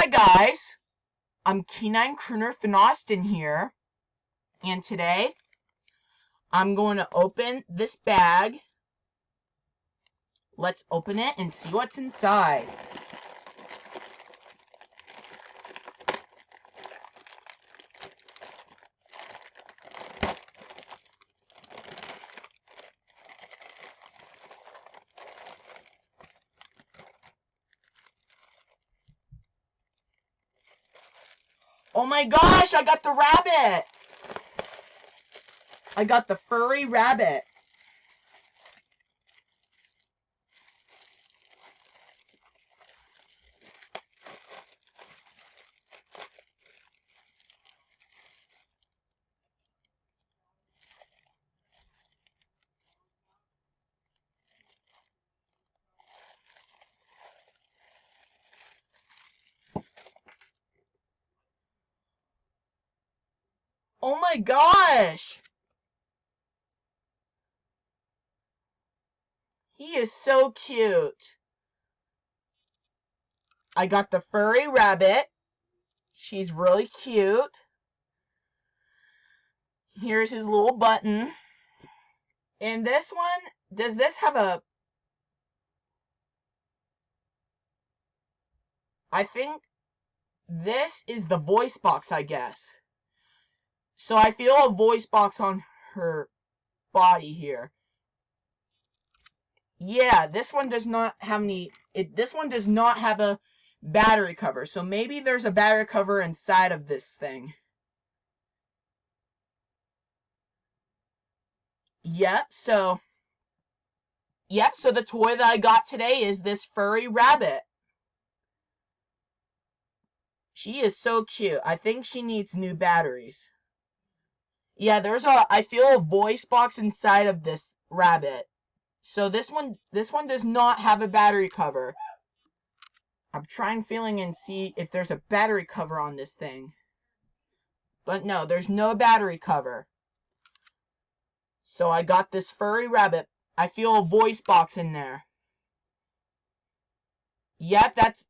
Hi guys, I'm Canine Crooner Finn Austin here, and today I'm going to open this bag. Let's open it and see what's inside. Oh my gosh, I got the rabbit! I got the furry rabbit. Oh my gosh! He is so cute. I got the furry rabbit. She's really cute. Here's his little button. And this one, does this have a... I think this is the voice box, I guess. So I feel a voice box on her body here. Yeah, this one does not have any... this one does not have a battery cover. So maybe there's a battery cover inside of this thing. Yep, so the toy that I got today is this furry rabbit. She is so cute. I think she needs new batteries. Yeah, I feel a voice box inside of this rabbit. So this one does not have a battery cover. I'm trying feeling and see if there's a battery cover on this thing. But no, there's no battery cover. So I got this furry rabbit. I feel a voice box in there. Yep, that's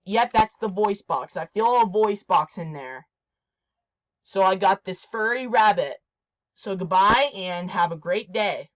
the voice box. I feel a voice box in there. So I got this furry rabbit. So goodbye and have a great day.